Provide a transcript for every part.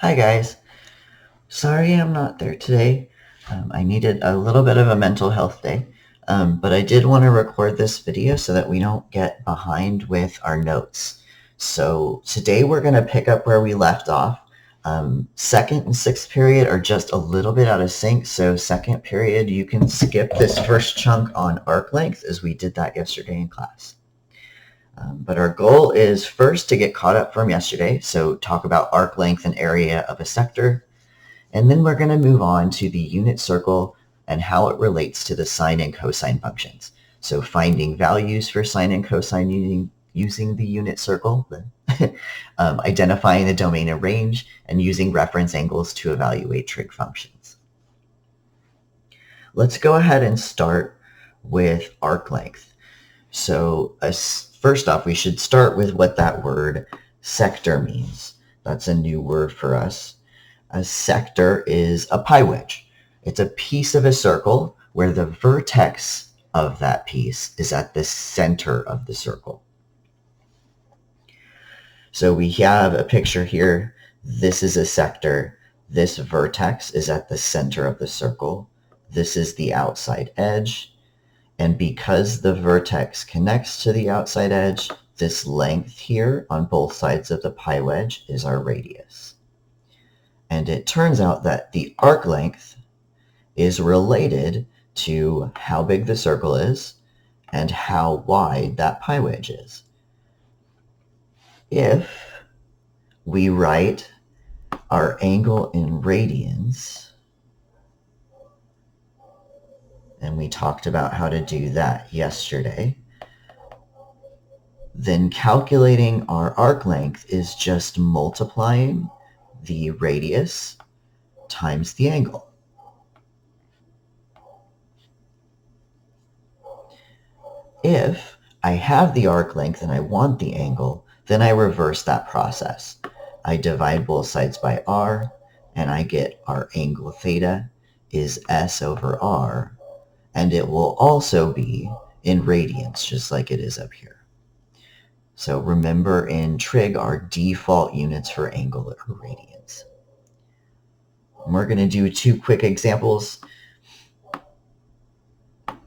Hi guys. Sorry I'm not there today. I needed a little bit of a mental health day, but I did want to record this video so that we don't get behind with our notes. So today we're going to pick up where we left off. Second and sixth period are just a little bit out of sync, so second period you can skip this first chunk on arc length as we did that yesterday in class. But our goal is first to get caught up from yesterday, so talk about arc length and area of a sector. And then we're going to move on to the unit circle and how it relates to the sine and cosine functions. So finding values for sine and cosine using the unit circle, identifying the domain and range, and using reference angles to evaluate trig functions. Let's go ahead and start with arc length. So first off, we should start with what that word sector means. That's a new word for us. A sector is a pi wedge. It's a piece of a circle where the vertex of that piece is at the center of the circle. So we have a picture here. This is a sector. This vertex is at the center of the circle. This is the outside edge. And because the vertex connects to the outside edge, this length here on both sides of the pi wedge is our radius. And it turns out that the arc length is related to how big the circle is and how wide that pi wedge is. If we write our angle in radians, and we talked about how to do that yesterday, then calculating our arc length is just multiplying the radius times the angle. If I have the arc length and I want the angle, then I reverse that process. I divide both sides by r, and I get our angle theta is s over r, and it will also be in radians, just like it is up here. So remember, in trig, our default units for angle are radians. And we're going to do two quick examples.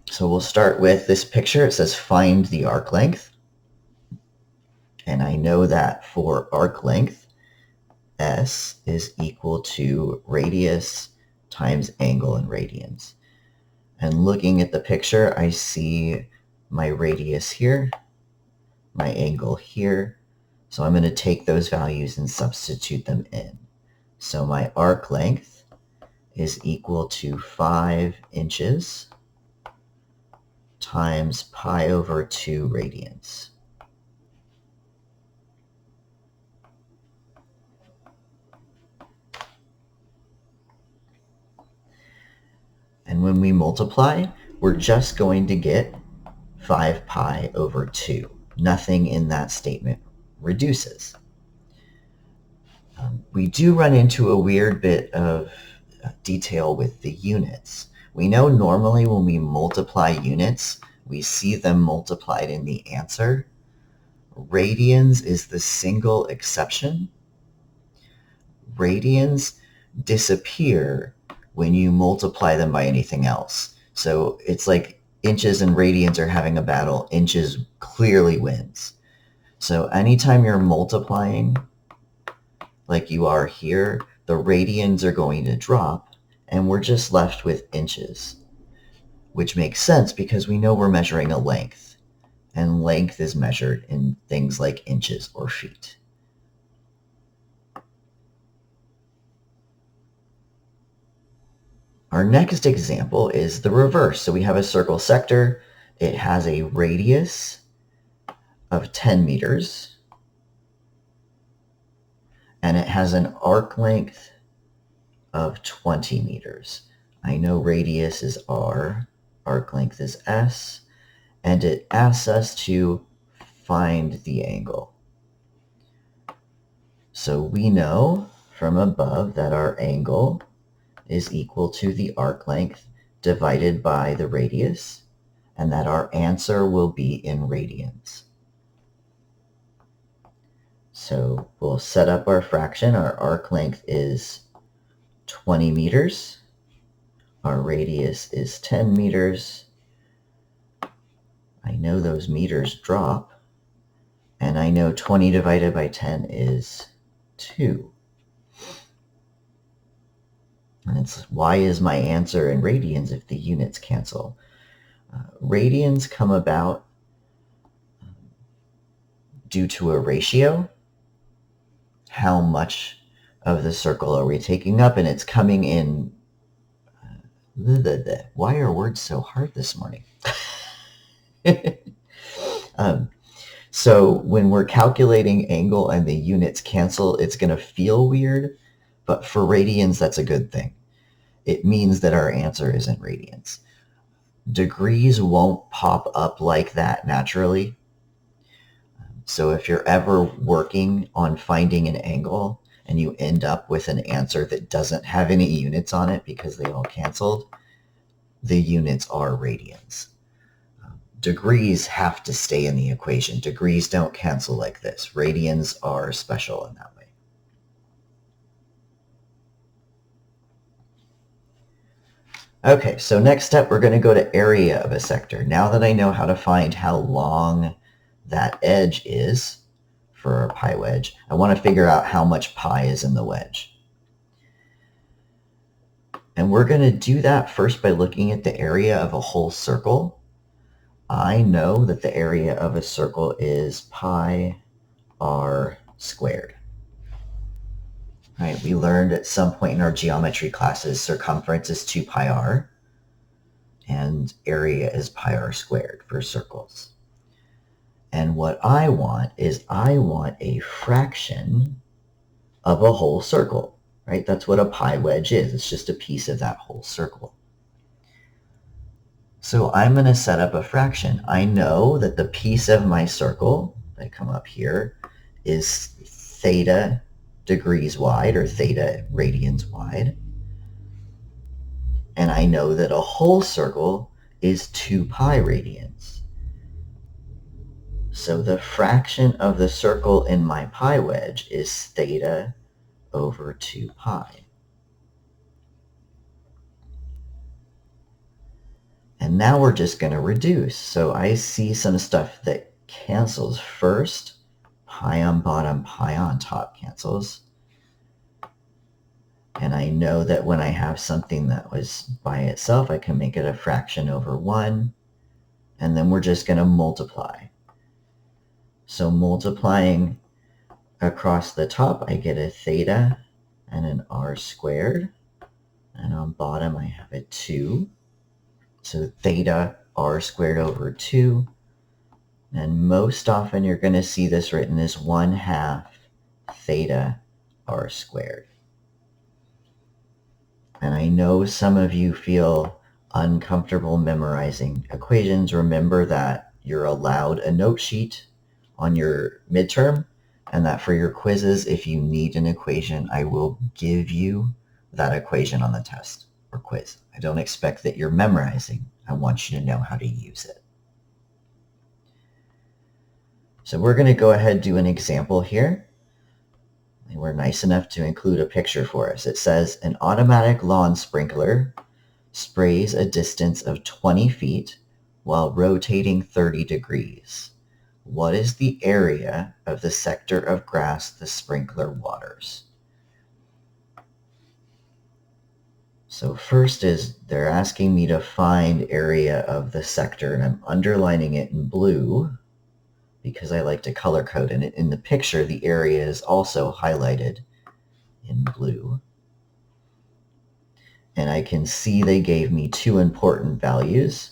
So we'll start with this picture. It says find the arc length. And I know that for arc length, S is equal to radius times angle in radians. And looking at the picture, I see my radius here, my angle here. So I'm going to take those values and substitute them in. So my arc length is equal to 5 inches times pi over 2 radians. And when we multiply, we're just going to get 5 pi over 2. Nothing in that statement reduces. We do run into a weird bit of detail with the units. We know normally when we multiply units, we see them multiplied in the answer. Radians is the single exception. Radians disappear when you multiply them by anything else. So it's like inches and radians are having a battle. Inches clearly wins. So anytime you're multiplying like you are here, the radians are going to drop, and we're just left with inches, which makes sense because we know we're measuring a length, and length is measured in things like inches or feet. Our next example is the reverse. So we have a circle sector. It has a radius of 10 meters, and it has an arc length of 20 meters. I know radius is r, arc length is s, and it asks us to find the angle. So we know from above that our angle is equal to the arc length divided by the radius, and that our answer will be in radians. So we'll set up our fraction. Our arc length is 20 meters. Our radius is 10 meters. I know those meters drop. And I know 20 divided by 10 is 2. And it's why is my answer in radians if the units cancel? Radians come about due to a ratio. How much of the circle are we taking up? And it's coming in... Why are words so hard this morning? So when we're calculating angle and the units cancel, it's going to feel weird. But for radians, that's a good thing. It means that our answer is in radians. Degrees won't pop up like that naturally. So if you're ever working on finding an angle and you end up with an answer that doesn't have any units on it because they all canceled, the units are radians. Degrees have to stay in the equation. Degrees don't cancel like this. Radians are special in that way. Okay, so next step, we're going to go to area of a sector. Now that I know how to find how long that edge is for a pi wedge, I want to figure out how much pi is in the wedge. And we're going to do that first by looking at the area of a whole circle. I know that the area of a circle is pi r squared. All right, we learned at some point in our geometry classes circumference is 2 pi r and area is pi r squared for circles. And what I want is I want a fraction of a whole circle, right? That's what a pi wedge is. It's just a piece of that whole circle. So I'm going to set up a fraction. I know that the piece of my circle, I come up here, is theta degrees wide or theta radians wide. And I know that a whole circle is 2 pi radians. So the fraction of the circle in my pi wedge is theta over 2 pi. And now we're just going to reduce. So I see some stuff that cancels first. Pi on bottom, pi on top cancels. And I know that when I have something that was by itself, I can make it a fraction over 1. And then we're just going to multiply. So multiplying across the top, I get a theta and an r squared. And on bottom, I have a 2. So theta r squared over 2. And most often you're going to see this written as 1/2 theta r squared. And I know some of you feel uncomfortable memorizing equations. Remember that you're allowed a note sheet on your midterm, and that for your quizzes, if you need an equation, I will give you that equation on the test or quiz. I don't expect that you're memorizing. I want you to know how to use it. So we're going to go ahead and do an example here. And we're nice enough to include a picture for us. It says an automatic lawn sprinkler sprays a distance of 20 feet while rotating 30 degrees. What is the area of the sector of grass the sprinkler waters? So first is they're asking me to find area of the sector, and I'm underlining it in blue because I like to color code. And in the picture, the area is also highlighted in blue. And I can see they gave me 2 important values.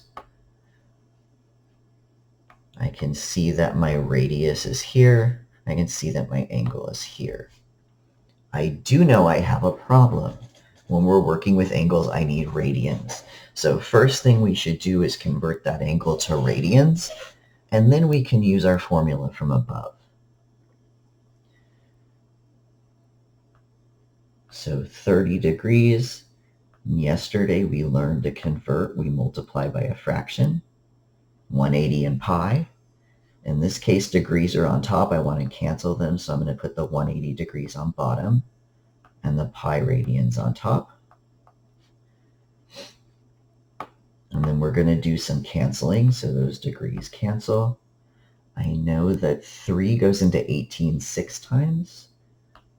I can see that my radius is here. I can see that my angle is here. I do know I have a problem. When we're working with angles, I need radians. So first thing we should do is convert that angle to radians, and then we can use our formula from above. So 30 degrees. Yesterday we learned to convert. We multiply by a fraction. 180 in pi. In this case, degrees are on top. I want to cancel them, so I'm going to put the 180 degrees on bottom and the pi radians on top. And then we're going to do some canceling, so those degrees cancel. I know that 3 goes into 18 6 times,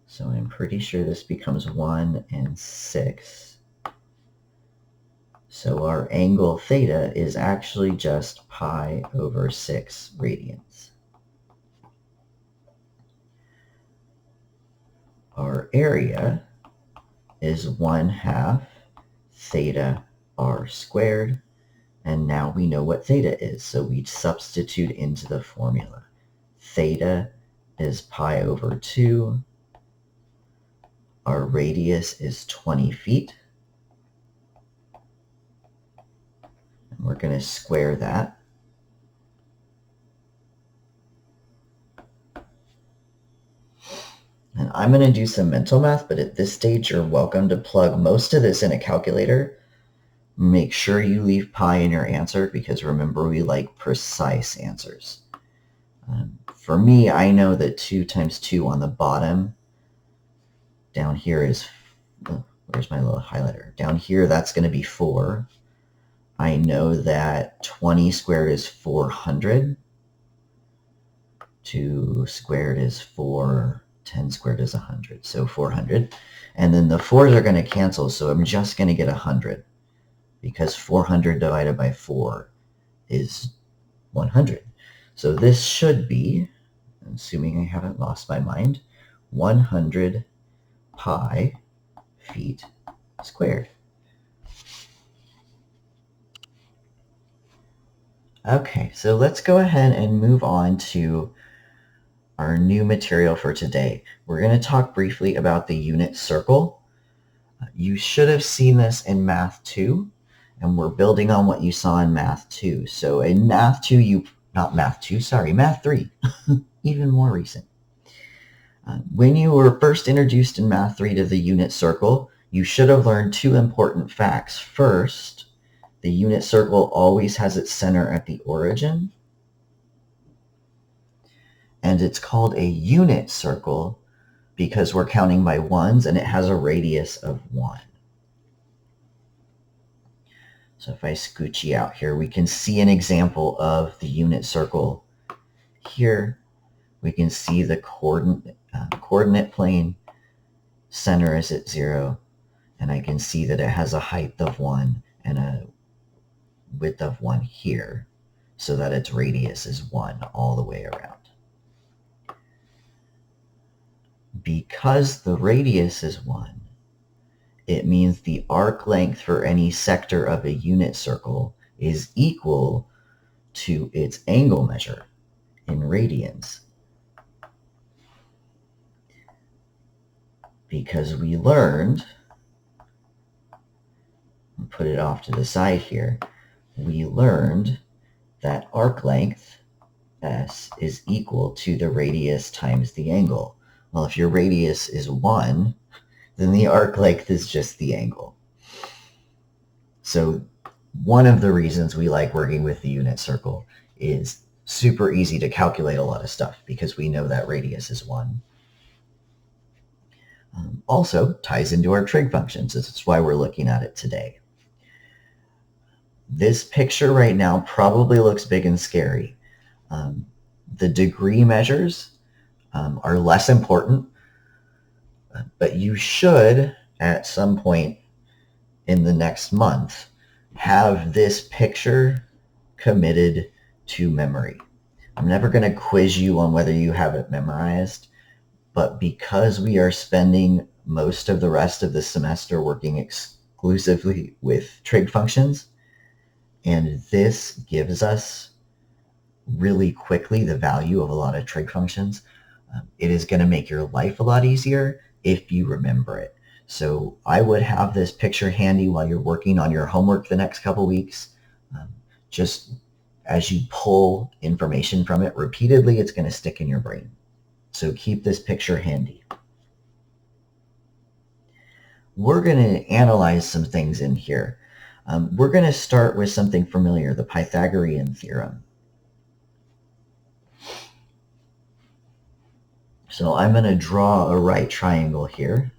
so I'm pretty sure this becomes 1 and 6. So our angle theta is actually just pi over 6 radians. Our area is 1/2 theta r squared, and now we know what theta is, so we substitute into the formula. Theta is pi over 2. Our radius is 20 feet. And we're going to square that. And I'm going to do some mental math, but at this stage, you're welcome to plug most of this in a calculator. Make sure you leave pi in your answer, because remember, we like precise answers. For me, I know that 2 times 2 on the bottom down here is, where's my little highlighter? Down here, that's going to be 4. I know that 20 squared is 400. 2 squared is 4. 10 squared is 100, so 400. And then the 4s are going to cancel, so I'm just going to get 100, because 400 divided by 4 is 100. So this should be, assuming I haven't lost my mind, 100 pi feet squared. Okay, so let's go ahead and move on to our new material for today. We're going to talk briefly about the unit circle. You should have seen this in Math 2, and we're building on what you saw in Math 2. So in Math 2, Math 3, even more recent. When you were first introduced in Math 3 to the unit circle, you should have learned 2 important facts. First, the unit circle always has its center at the origin, and it's called a unit circle because we're counting by ones, and it has a radius of 1. So if I scooch you out here, we can see an example of the unit circle here. We can see the coordinate plane, center is at 0, and I can see that it has a height of 1 and a width of 1 here, so that its radius is 1 all the way around. Because the radius is 1, it means the arc length for any sector of a unit circle is equal to its angle measure in radians. Because we learned, I'll put it off to the side here, we learned that arc length, S, is equal to the radius times the angle. Well, if your radius is 1, then the arc length is just the angle. So one of the reasons we like working with the unit circle is super easy to calculate a lot of stuff because we know that radius is 1. Also ties into our trig functions. This is why we're looking at it today. This picture right now probably looks big and scary. The degree measures are less important, but you should, at some point in the next month, have this picture committed to memory. I'm never going to quiz you on whether you have it memorized, but because we are spending most of the rest of the semester working exclusively with trig functions, and this gives us really quickly the value of a lot of trig functions, it is going to make your life a lot easier if you remember it. So I would have this picture handy while you're working on your homework the next couple weeks. Just as you pull information from it repeatedly, it's going to stick in your brain. So keep this picture handy. We're going to analyze some things in here. We're going to start with something familiar, the Pythagorean theorem. So I'm going to draw a right triangle here.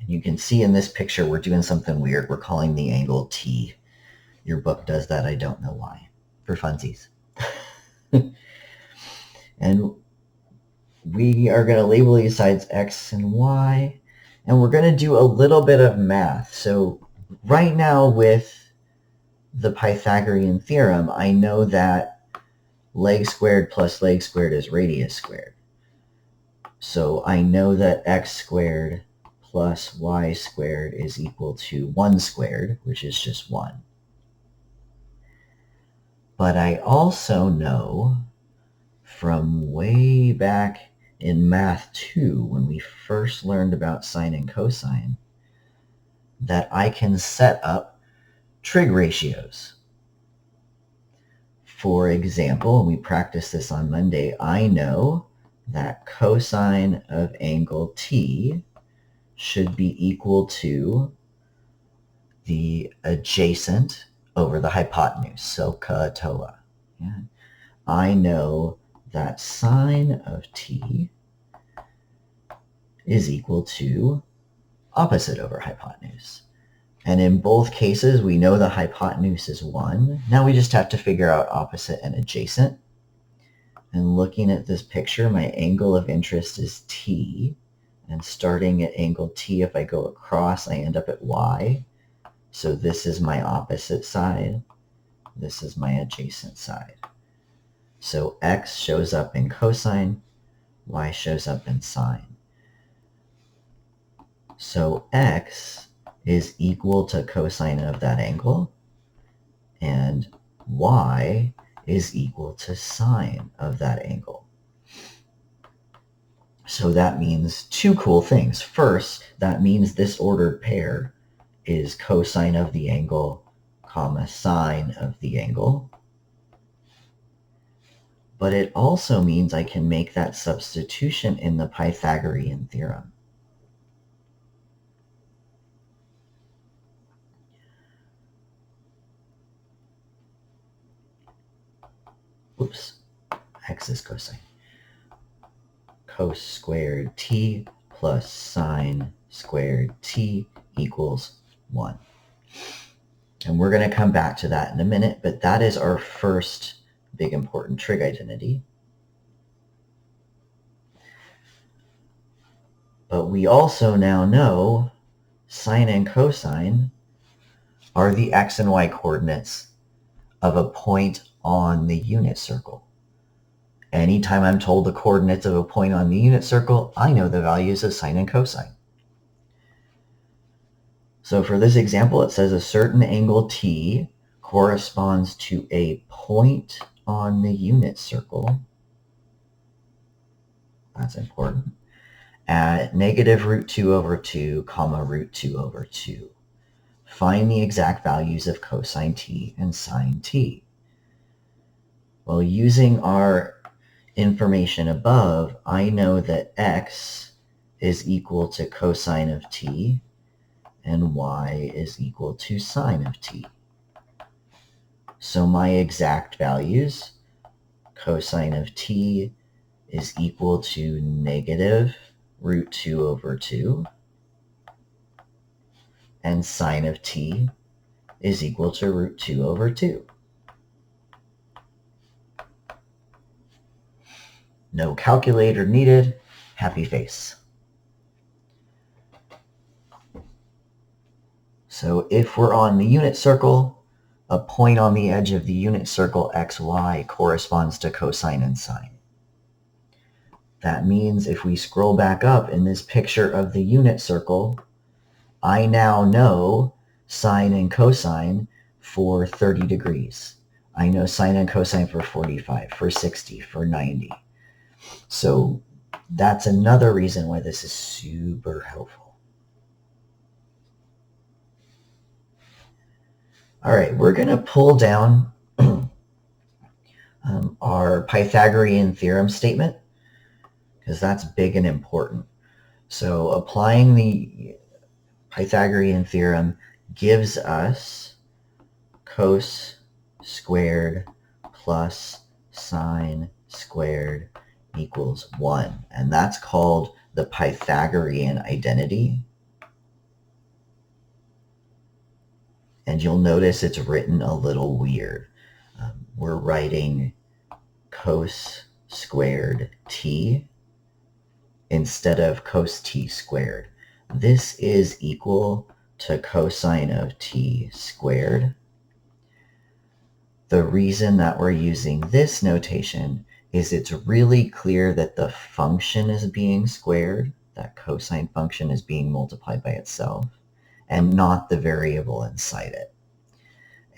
And you can see in this picture we're doing something weird. We're calling the angle T. Your book does that. I don't know why. For funsies. And we are going to label these sides X and Y. And we're going to do a little bit of math. So right now with the Pythagorean theorem, I know that leg squared plus leg squared is radius squared. So I know that x squared plus y squared is equal to 1 squared, which is just 1. But I also know from way back in Math 2, when we first learned about sine and cosine, that I can set up trig ratios. For example, and we practiced this on Monday, I know that cosine of angle T should be equal to the adjacent over the hypotenuse, so ka-toa. Yeah. I know that sine of T is equal to opposite over hypotenuse. And in both cases, we know the hypotenuse is 1. Now we just have to figure out opposite and adjacent. And looking at this picture, my angle of interest is T. And starting at angle T, if I go across, I end up at Y. So this is my opposite side. This is my adjacent side. So X shows up in cosine, Y shows up in sine. So X is equal to cosine of that angle, and Y is equal to sine of that angle. So that means two cool things. First, that means this ordered pair is cosine of the angle, comma, sine of the angle. But it also means I can make that substitution in the Pythagorean theorem. Oops, X is cosine. Cos squared T plus sine squared T equals 1. And we're going to come back to that in a minute, but that is our first big important trig identity. But we also now know sine and cosine are the x and y coordinates of a point on the unit circle. Anytime I'm told the coordinates of a point on the unit circle, I know the values of sine and cosine. So for this example, it says a certain angle T corresponds to a point on the unit circle. That's important. At negative root 2 over 2, comma, root 2 over 2. Find the exact values of cosine T and sine T. Well, using our information above, I know that X is equal to cosine of T and Y is equal to sine of T. So my exact values, cosine of T is equal to negative root 2 over 2, and sine of T is equal to root 2 over 2. No calculator needed. Happy face. So if we're on the unit circle, a point on the edge of the unit circle xy corresponds to cosine and sine. That means if we scroll back up in this picture of the unit circle, I now know sine and cosine for 30 degrees. I know sine and cosine for 45, for 60, for 90. So that's another reason why this is super helpful. All right, we're going to pull down our Pythagorean theorem statement because that's big and important. So applying the Pythagorean theorem gives us cos squared plus sine squared equals 1. And that's called the Pythagorean identity. And you'll notice it's written a little weird. We're writing cos squared t instead of cos t squared. This is equal to cosine of t squared. The reason that we're using this notation is it's really clear that the function is being squared, that cosine function is being multiplied by itself, and not the variable inside it.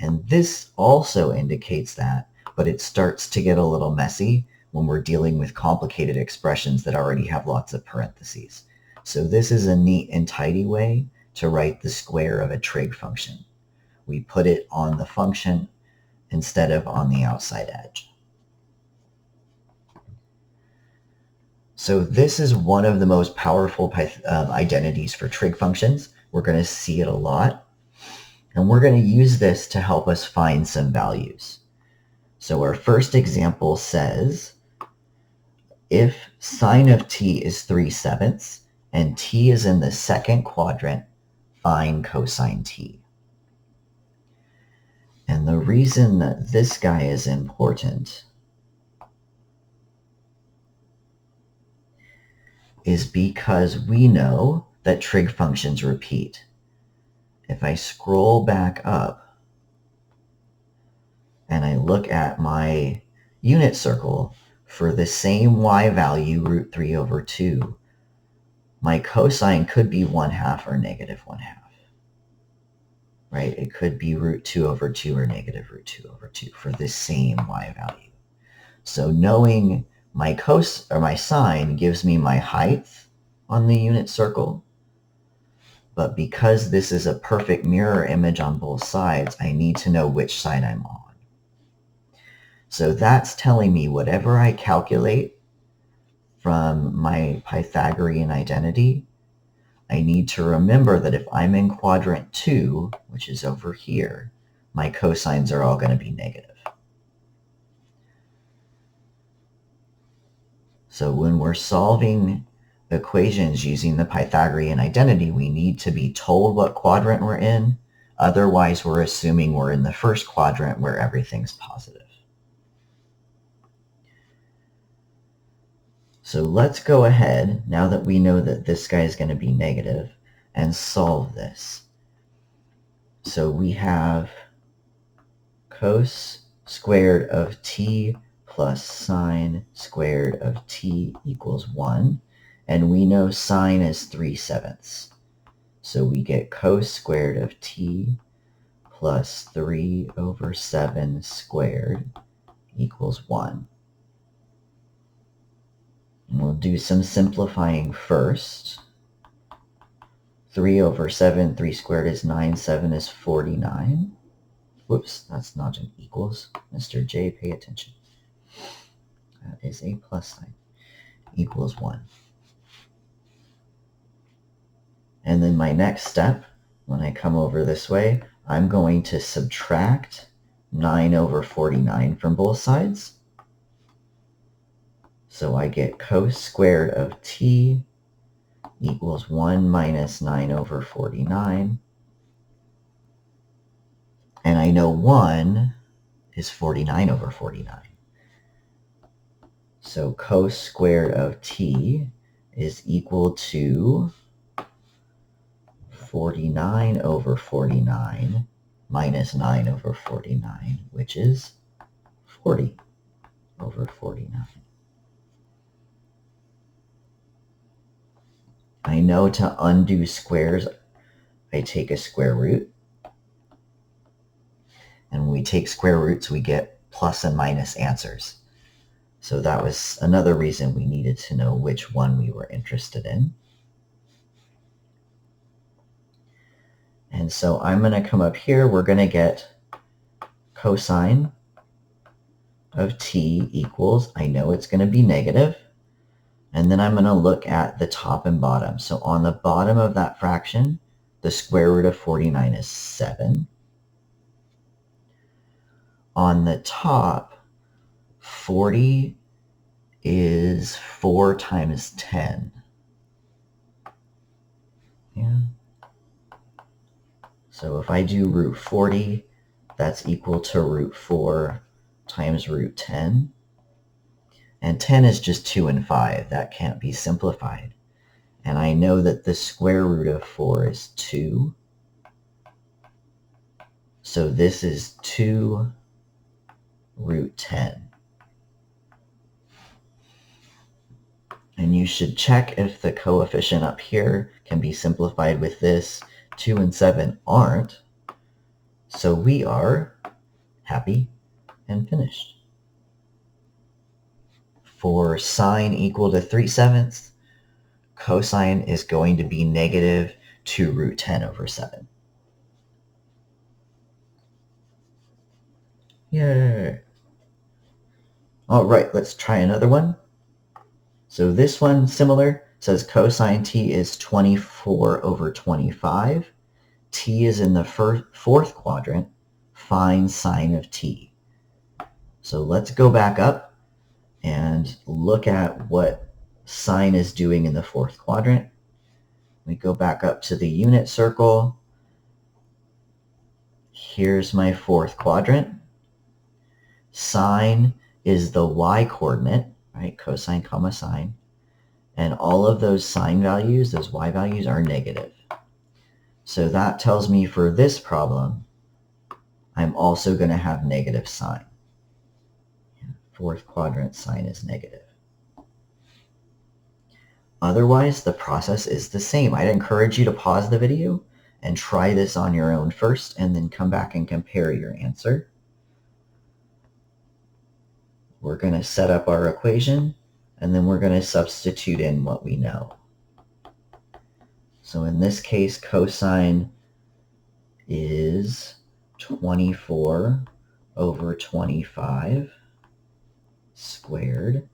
And this also indicates that, but it starts to get a little messy when we're dealing with complicated expressions that already have lots of parentheses. So this is a neat and tidy way to write the square of a trig function. We put it on the function instead of on the outside edge. So this is one of the most powerful identities for trig functions. We're going to see it a lot. And we're going to use this to help us find some values. So our first example says, if sine of t is 3/7 and t is in the second quadrant, find cosine t. And the reason that this guy is important is because we know that trig functions repeat. If I scroll back up and I look at my unit circle for the same y value, root 3 over 2, my cosine could be 1/2 or negative 1/2, right? It could be root 2 over 2 or negative root 2 over 2 for the same y value. So knowing my sine gives me my height on the unit circle. But because this is a perfect mirror image on both sides, I need to know which side I'm on. So that's telling me whatever I calculate from my Pythagorean identity, I need to remember that if I'm in quadrant 2, which is over here, my cosines are all going to be negative. So when we're solving equations using the Pythagorean identity, we need to be told what quadrant we're in. Otherwise, we're assuming we're in the first quadrant where everything's positive. So let's go ahead, now that we know that this guy is going to be negative, and solve this. So we have cos squared of t plus sine squared of t equals 1. And we know sine is 3/7. So we get cos squared of t plus 3/7 squared equals 1. And we'll do some simplifying first. 3/7, 3 squared is 9, 7 is 49. Whoops, that's not an equals. Mr. J, pay attention. That is a plus sign. Equals 1. And then my next step, when I come over this way, I'm going to subtract 9/49 from both sides. So I get cos squared of t equals 1 minus 9/49. And I know 1 is 49/49. So cos squared of t is equal to 49/49 minus 9/49, which is 40/49. I know to undo squares, I take a square root. And when we take square roots, we get plus and minus answers. So that was another reason we needed to know which one we were interested in. And so I'm going to come up here. We're going to get cosine of t equals, I know it's going to be negative. And then I'm going to look at the top and bottom. So on the bottom of that fraction, the square root of 49 is 7. On the top, 40 is 4 times 10. Yeah. So if I do root 40, that's equal to root 4 times root 10. And 10 is just 2 and 5. That can't be simplified. And I know that the square root of 4 is 2. So this is 2 root 10. And you should check if the coefficient up here can be simplified with this. 2 and 7 aren't. So we are happy and finished. For sine equal to 3/7, cosine is going to be negative 2 root 10 over 7. Yay! All right, let's try another one. So this one, similar, says cosine t is 24 over 25. T is in the fourth quadrant. Find sine of t. So let's go back up and look at what sine is doing in the fourth quadrant. We go back up to the unit circle. Here's my fourth quadrant. Sine is the y-coordinate, right? Cosine comma sine. And all of those sine values, those y values, are negative. So that tells me for this problem, I'm also going to have negative sine. Fourth quadrant sine is negative. Otherwise, the process is the same. I'd encourage you to pause the video and try this on your own first, and then come back and compare your answer. We're going to set up our equation, and then we're going to substitute in what we know. So in this case, cosine is 24 over 25 squared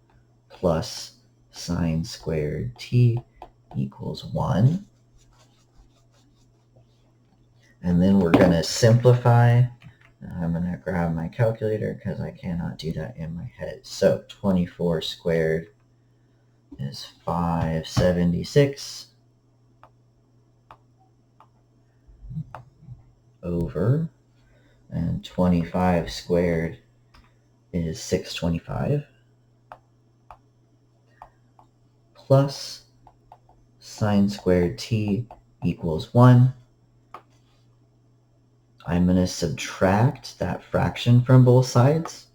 plus sine squared t equals 1. And then we're going to simplify. I'm going to grab my calculator because I cannot do that in my head. So 24 squared is 576 over, and 25 squared is 625 plus sine squared t equals 1. I'm going to subtract that fraction from both sides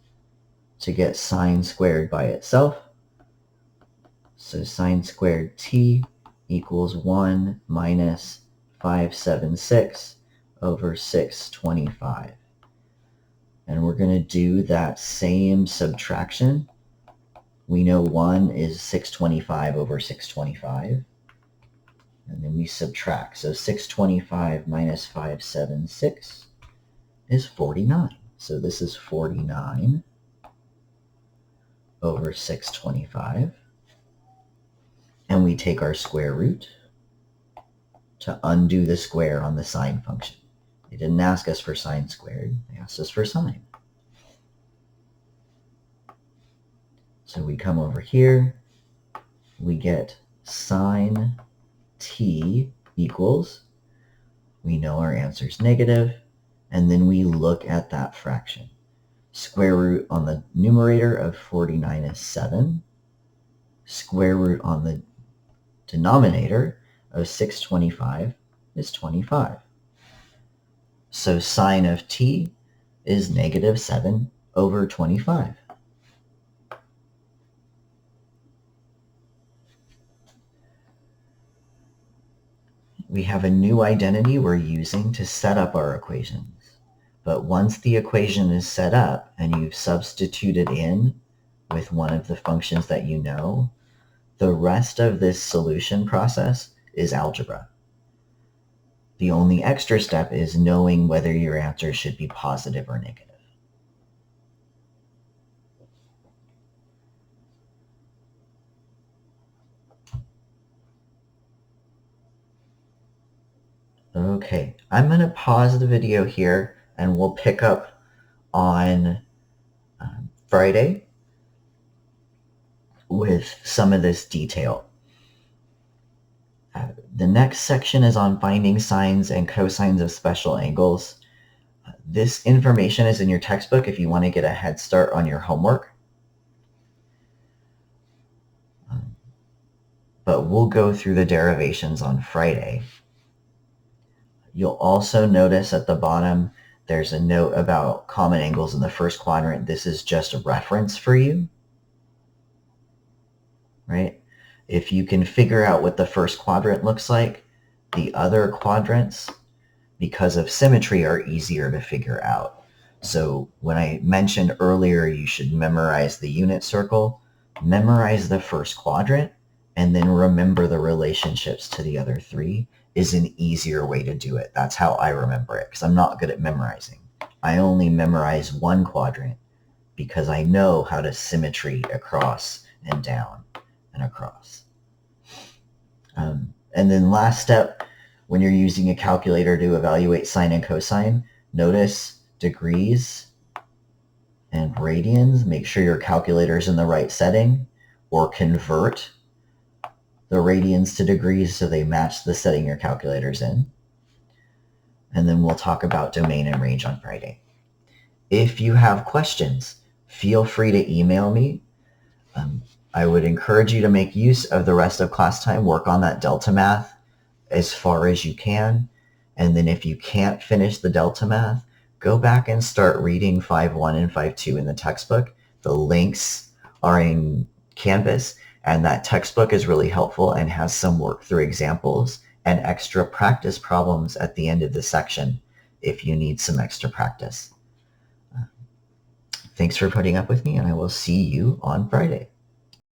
to get sine squared by itself. So sine squared t equals 1 minus 576 over 625. And we're going to do that same subtraction. We know 1 is 625 over 625. And then we subtract. So 625 minus 576 is 49. So this is 49 over 625. And we take our square root to undo the square on the sine function. They didn't ask us for sine squared. They asked us for sine. So we come over here. We get sine t equals, we know our answer is negative, and then we look at that fraction. Square root on the numerator of 49 is 7. Square root on the denominator of 625 is 25. So sine of t is negative 7 over 25. We have a new identity we're using to set up our equations. But once the equation is set up and you've substituted in with one of the functions that you know, the rest of this solution process is algebra. The only extra step is knowing whether your answer should be positive or negative. Okay, I'm going to pause the video here and we'll pick up on Friday with some of this detail. The next section is on finding sines and cosines of special angles. This information is in your textbook if you want to get a head start on your homework. But we'll go through the derivations on Friday. You'll also notice at the bottom there's a note about common angles in the first quadrant. This is just a reference for you, right? If you can figure out what the first quadrant looks like, the other quadrants, because of symmetry, are easier to figure out. So when I mentioned earlier you should memorize the unit circle, memorize the first quadrant, and then remember the relationships to the other three is an easier way to do it. That's how I remember it, because I'm not good at memorizing. I only memorize one quadrant because I know how to symmetry across and down and across. And then last step, when you're using a calculator to evaluate sine and cosine, notice degrees and radians. Make sure your calculator is in the right setting, or convert the radians to degrees so they match the setting your calculator's in. And then we'll talk about domain and range on Friday. If you have questions, feel free to email me. I would encourage you to make use of the rest of class time, work on that delta math as far as you can. And then if you can't finish the delta math, go back and start reading 5.1 and 5.2 in the textbook. The links are in Canvas, and that textbook is really helpful and has some work through examples and extra practice problems at the end of the section if you need some extra practice. Thanks for putting up with me, and I will see you on Friday.